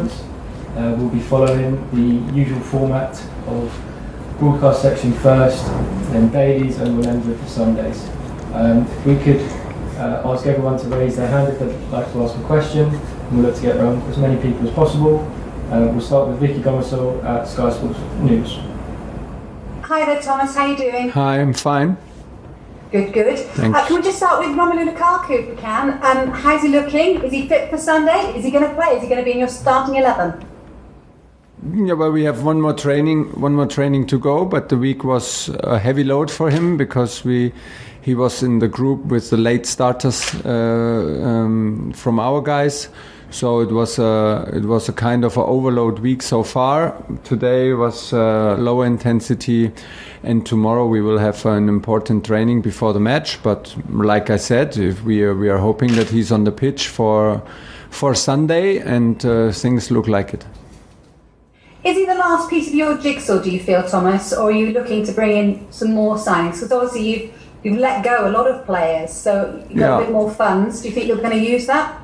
performance. We'll be following the usual format of broadcast section first, then dailies, and we'll end with the Sundays. If we could ask everyone to raise their hand if they'd like to ask a question, and we'll look to get around as many people as possible. We'll start with Vicky Gomersall at Sky Sports News. Hi there, Thomas. How are you doing? Hi, I'm fine. Good, good. Thanks. Can we just start with Romelu Lukaku, if we can? How's he looking? Is he fit for Sunday? Is he going to play? Is he going to be in your starting 11? Yeah, well, we have one more training to go, but the week was a heavy load for him because he was in the group with the late starters from our guys. So it was a kind of an overload week so far. Today was lower intensity, and tomorrow we will have an important training before the match. But like I said, if we are hoping that he's on the pitch for Sunday, and things look like it. Is he the last piece of your jigsaw, do you feel, Thomas, or are you looking to bring in some more signings? Because obviously you've let go a lot of players, so you've got a bit more funds. Do you think you're going to use that?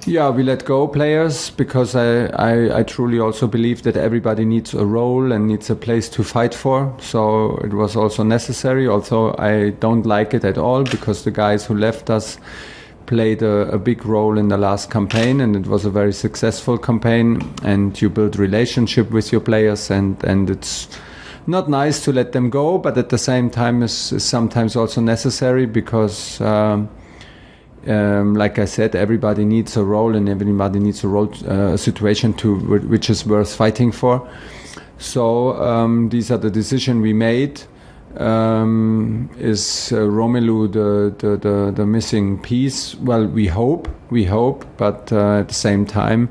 Yeah, we let go players because I truly also believe that everybody needs a role and needs a place to fight for. So it was also necessary, although I don't like it at all because the guys who left us played a big role in the last campaign, and it was a very successful campaign, and you build relationship with your players, and it's not nice to let them go, but at the same time is sometimes also necessary because like I said, everybody needs a role, and everybody needs a situation which is worth fighting for. So these are the decisions we made. Is Romelu the missing piece? Well, we hope, but at the same time,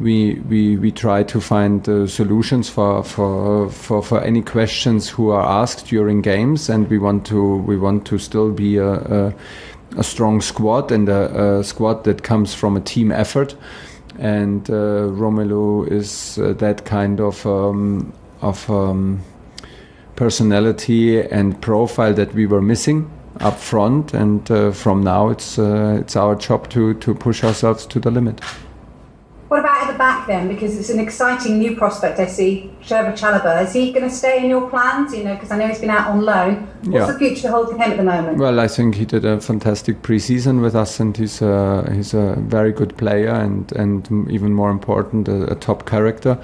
we try to find solutions for any questions who are asked during games, and we want to still be a strong squad, and a squad that comes from a team effort, and Romelu is that kind of personality and profile that we were missing up front, and from now it's our job to push ourselves to the limit. What about at the back then? Because it's an exciting new prospect, I see, Trevor Chalobah. Is he going to stay in your plans? Because I know he's been out on loan. What's the future hold for him at the moment? Well, I think he did a fantastic pre-season with us, and he's a very good player, and even more important, a top character.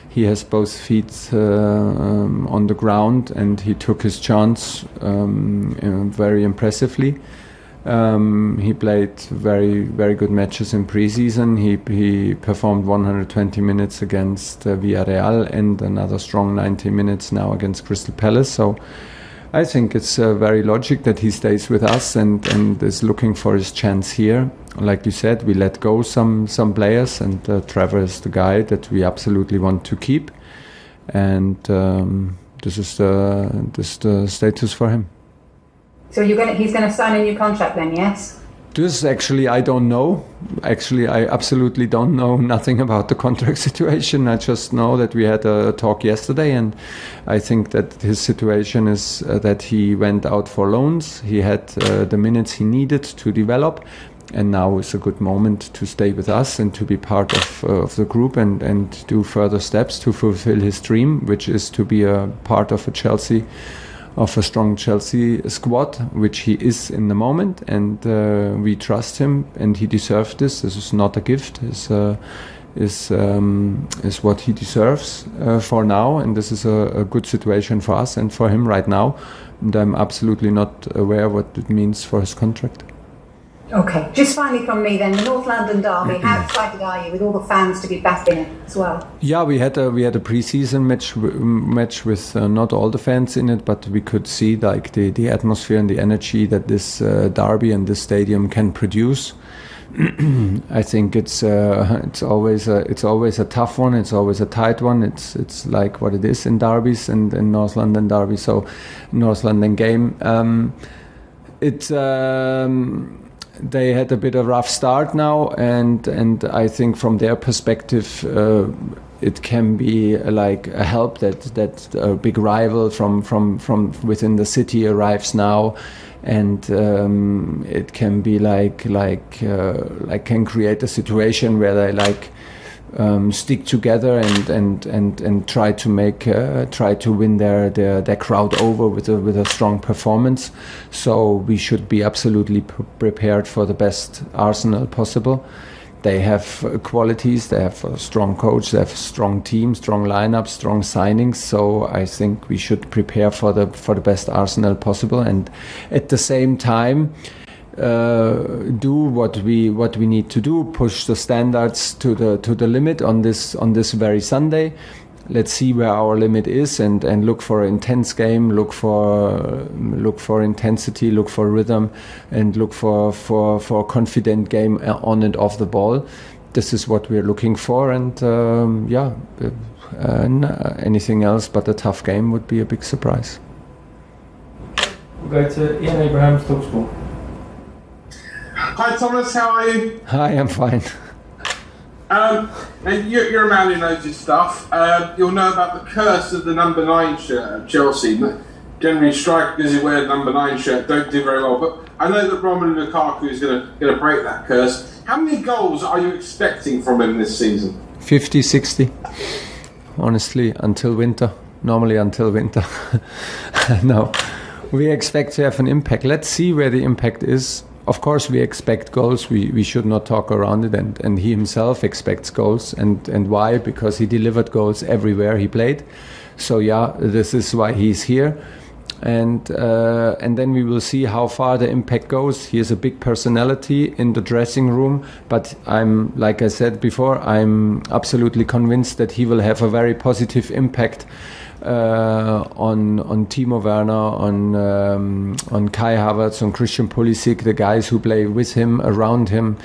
He has both feet on the ground, and he took his chance very impressively. He played very, very good matches in pre-season. He performed 120 minutes against Villarreal and another strong 90 minutes now against Crystal Palace. So I think it's very logic that he stays with us and is looking for his chance here. Like you said, we let go some players, and Trevor is the guy that we absolutely want to keep. And this is the status for him. So he's going to sign a new contract then, yes? This actually I don't know. Actually, I absolutely don't know nothing about the contract situation. I just know that we had a talk yesterday, and I think that his situation is that he went out for loans. He had the minutes he needed to develop, and now is a good moment to stay with us and to be part of the group and do further steps to fulfill his dream, which is to be a part of a strong Chelsea squad, which he is in the moment, and we trust him, and he deserves this. This is not a gift. Is what he deserves for now, and this is a good situation for us and for him right now. And I'm absolutely not aware what it means for his contract. Okay, just finally from me then, the North London derby. How excited are you with all the fans to be back in it as well? Yeah, we had a pre-season match with not all the fans in it, but we could see like the atmosphere and the energy that this derby and this stadium can produce. I think it's always a tough one. It's always a tight one. It's like what it is in derbies and in North London derby. So North London game. They had a bit of a rough start now, and I think from their perspective, it can be like a help that a big rival from within the city arrives now, and it can be like can create a situation where they stick together and try to win their crowd over with a strong performance. So we should be absolutely prepared for the best Arsenal possible. They have qualities, they have a strong coach, they have a strong team, strong lineup, strong signings. So I think we should prepare for the best Arsenal possible, and at the same time do what we need to do, push the standards to the limit on this very Sunday. Let's see where our limit is and look for an intense game, look for intensity, look for rhythm, and look for a confident game on and off the ball. This is what we're looking for, and anything else but a tough game would be a big surprise. We'll go to Ian Abraham's TalkSport. Hi Thomas, how are you? Hi, I'm fine. You're a man who knows his stuff. You'll know about the curse of the number 9 shirt at Chelsea. Generally, strikers who wear the number 9 shirt don't do very well. But I know that Romelu Lukaku is going to break that curse. How many goals are you expecting from him this season? 50, 60. Honestly, until winter. Normally until winter. No, we expect to have an impact. Let's see where the impact is. Of course, we expect goals. We should not talk around it. And he himself expects goals. And why? Because he delivered goals everywhere he played. So yeah, this is why he's here. And then we will see how far the impact goes. He is a big personality in the dressing room. But like I said before, I'm absolutely convinced that he will have a very positive impact on Timo Werner, on Kai Havertz, on Christian Pulisic, the guys who play with him, around him,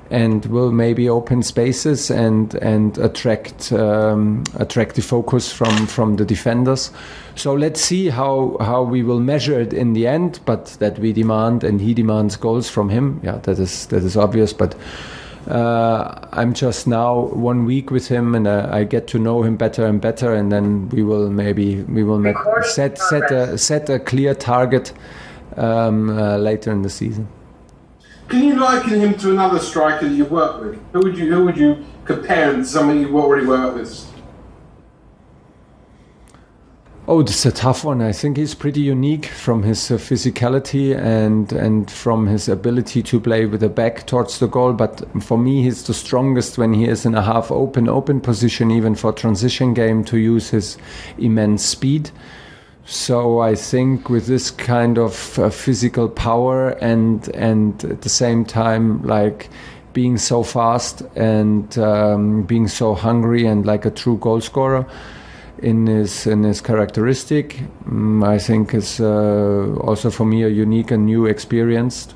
and will maybe open spaces and attract the focus from the defenders. So let's see how we will measure it in the end. But that we demand and he demands goals from him, yeah, that is obvious. But I'm just now 1 week with him, and I get to know him better and better, and then we will set a clear target later in the season. Can you liken him to another striker that you've worked with? Who would you compare him to somebody you've already worked with? Oh, this is a tough one. I think he's pretty unique from his physicality and from his ability to play with the back towards the goal. But for me, he's the strongest when he is in a half open position, even for transition game, to use his immense speed. So I think with this kind of physical power and at the same time, like being so fast and being so hungry and like a true goal scorer, in his characteristic, I think is also for me a unique and new experience.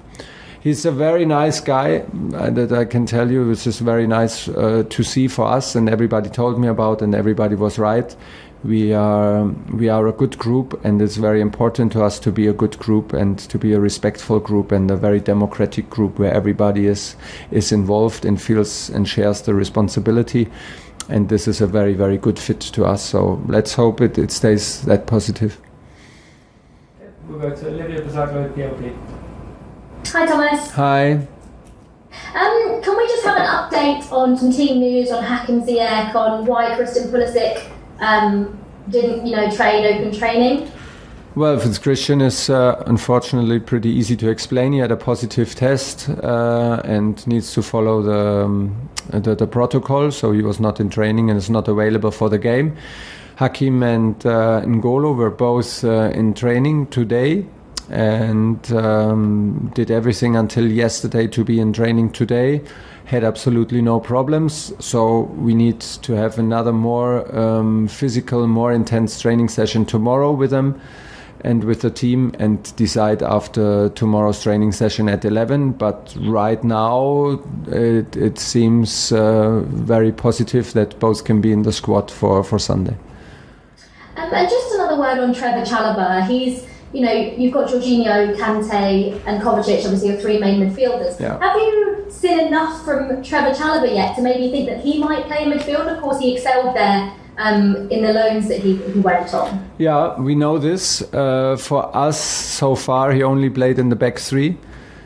He's a very nice guy, that I can tell you. It's just very nice to see for us, and everybody told me about, and everybody was right. We are a good group, and it's very important to us to be a good group and to be a respectful group and a very democratic group where everybody is involved and feels and shares the responsibility. And this is a very, very good fit to us. So let's hope it stays that positive. We'll go to Olivia Bazzago, PLP. Hi, Thomas. Hi. Can we just have an update on some team news on Hakim Ziyech, on why Christian Pulisic didn't, train open training? Well, for Christian is unfortunately pretty easy to explain. He had a positive test and needs to follow the protocol, so he was not in training and is not available for the game. Hakim and N'Golo were both in training today and did everything until yesterday to be in training today. Had absolutely no problems, so we need to have another more physical, more intense training session tomorrow with them and with the team, and decide after tomorrow's training session at 11. But right now it seems very positive that both can be in the squad for Sunday. And just another word on Trevor Chalobah. He's, you've got Jorginho, Kante and Kovacic, obviously your three main midfielders. Yeah. Have you seen enough from Trevor Chalobah yet to maybe think that he might play in midfield? Of course, he excelled there in the loans that he went on. Yeah, we know this. For us, so far, he only played in the back three.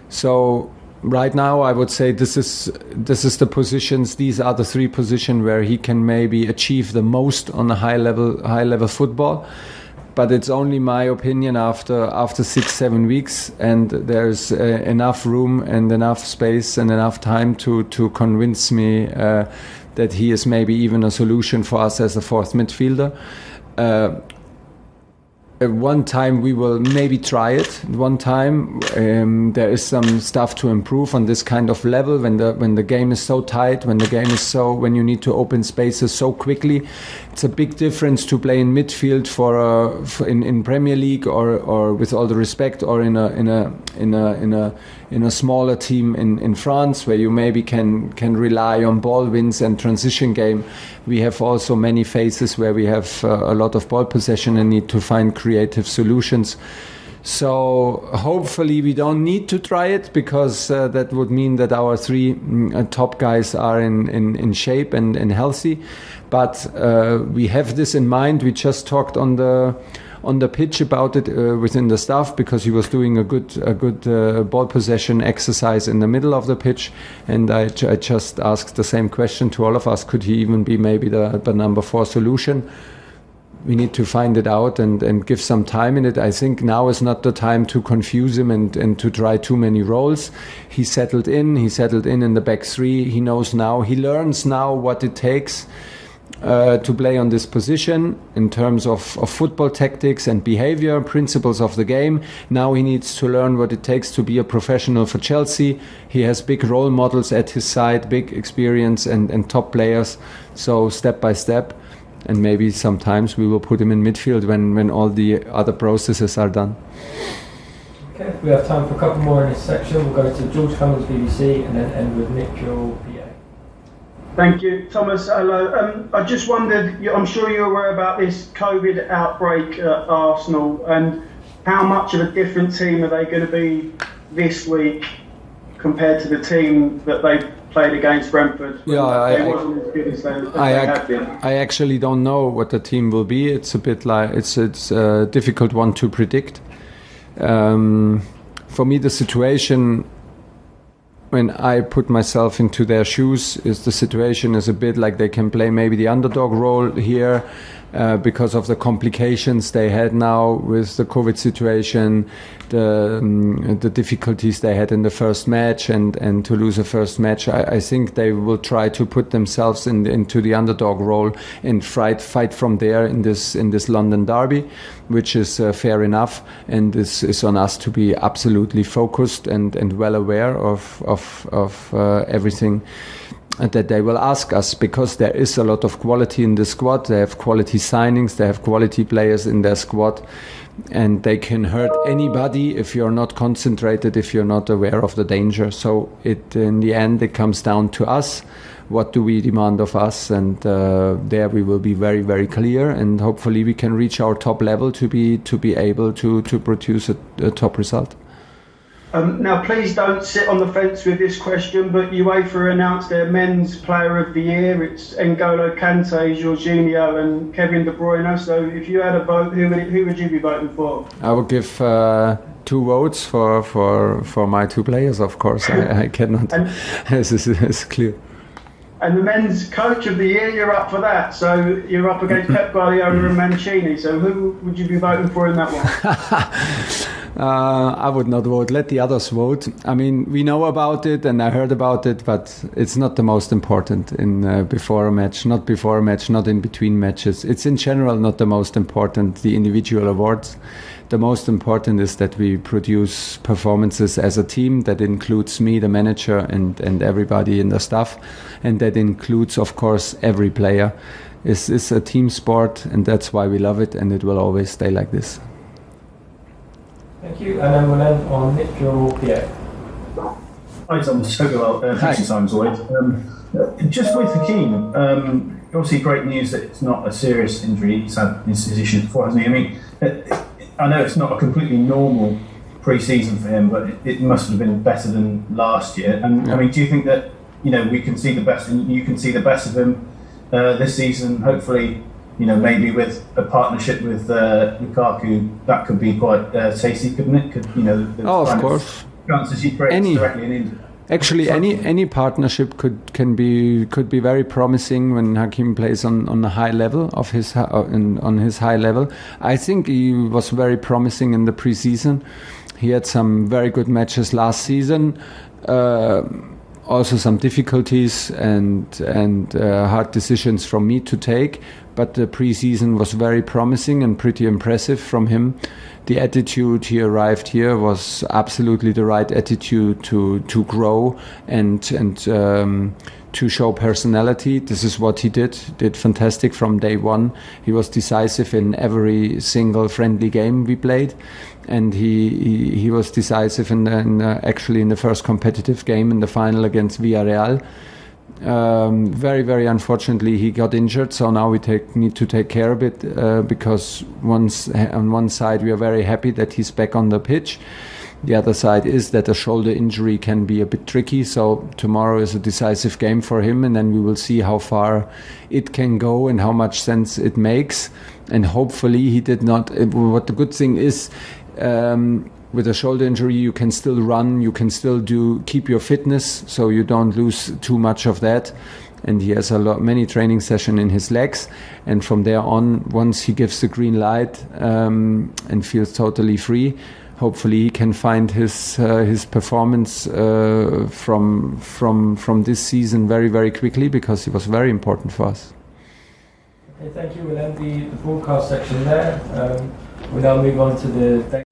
So right now, I would say this is the positions. These are the three positions where he can maybe achieve the most on a high level football. But it's only my opinion after 6-7 weeks, and there's enough room and enough space and enough time to convince me that he is maybe even a solution for us as a fourth midfielder. At one time we will maybe try it. At one time there is some stuff to improve on this kind of level when the game is so tight, when you need to open spaces so quickly. It's a big difference to play in midfield in Premier League or with all the respect, or in a smaller team in France, where you maybe can rely on ball wins and transition game. We have also many phases where we have a lot of ball possession and need to find creative solutions. So hopefully we don't need to try it, because that would mean that our three top guys are in shape and healthy. But we have this in mind. We just talked on the pitch about it within the staff, because he was doing a good ball possession exercise in the middle of the pitch, and I just asked the same question to all of us: could he even be maybe the number 4 solution? We need to find it out and give some time in it. I think now is not the time to confuse him and to try too many roles. He settled in in the back three. He knows now, he learns now what it takes to play on this position in terms of football tactics and behavior, principles of the game. Now he needs to learn what it takes to be a professional for Chelsea. He has big role models at his side, big experience and top players. So step by step, and maybe sometimes we will put him in midfield when all the other processes are done. Okay, we have time for a couple more in this section. We'll go to George Cummins, BBC, and then end with Nick Jewell, PA. Thank you, Thomas. Hello. I just wondered, I'm sure you're aware about this COVID outbreak at Arsenal, and how much of a different team are they going to be this week compared to the team that they played against Brentford? Yeah, they wasn't as good as they have been. I actually don't know what the team will be. It's a bit like it's a difficult one to predict. For me, the situation, when I put myself into their shoes, is the situation is a bit like they can play maybe the underdog role here because of the complications they had now with the COVID situation, the difficulties they had in the first match, and to lose a first match. I think they will try to put themselves into the underdog role and fight from there in this London derby, which is fair enough. And this is on us to be absolutely focused and well aware of everything that they will ask us, because there is a lot of quality in the squad. They have quality signings, they have quality players in their squad, and they can hurt anybody if you're not concentrated, if you're not aware of the danger. So in the end it comes down to us. What do we demand of us? And there we will be very, very clear, and hopefully we can reach our top level to be able to produce a top result. Now, please don't sit on the fence with this question, but UEFA announced their Men's Player of the Year. It's N'Golo Kante, Jorginho and Kevin De Bruyne. So if you had a vote, who would you be voting for? I would give 2 votes for my 2 players, of course. I cannot. It's clear. And the Men's Coach of the Year, you're up for that. So you're up against Pep Guardiola and Mancini. So who would you be voting for in that one? I would not vote. Let the others vote. I mean, we know about it and I heard about it, but it's not the most important before a match, not in between matches. It's in general not the most important, the individual awards. The most important is that we produce performances as a team. That includes me, the manager, and everybody in the staff. And that includes, of course, every player. It's a team sport, and that's why we love it, and it will always stay like this. Thank you, and then we'll end on Nick Jewell, PA. Hi, Thomas Tuchel. Thanks for your time as always. Just with Hakeem, obviously great news that it's not a serious injury. He's had his issues before, hasn't he? I mean, I know it's not a completely normal pre-season for him, but it must have been better than last year. And yeah. I mean, do you think that we can see the best, and you can see the best of him this season? Hopefully, maybe with a partnership with Lukaku, that could be quite tasty, couldn't it? Of course. Chances he creates directly in India. Actually, any partnership could be very promising when Hakim plays on a high level of his on his high level. I think he was very promising in the preseason. He had some very good matches last season. Also some difficulties and hard decisions from me to take, but the preseason was very promising and pretty impressive from him. The attitude he arrived here was absolutely the right attitude to grow and to show personality. This is what he did fantastic from day one. He was decisive in every single friendly game we played, and he was decisive actually in the first competitive game in the final against Villarreal. Very, very unfortunately he got injured, so now we need to take care of it because on one side we are very happy that he's back on the pitch. The other side is that a shoulder injury can be a bit tricky, so tomorrow is a decisive game for him, and then we will see how far it can go and how much sense it makes. And hopefully he did not. What the good thing is, with a shoulder injury you can still run, you can still keep your fitness, so you don't lose too much of that. And he has many training sessions in his legs, and from there on, once he gives the green light and feels totally free, hopefully he can find his performance from this season very, very quickly, because he was very important for us. Okay, thank you. We'll end the broadcast section there. We'll now move on to the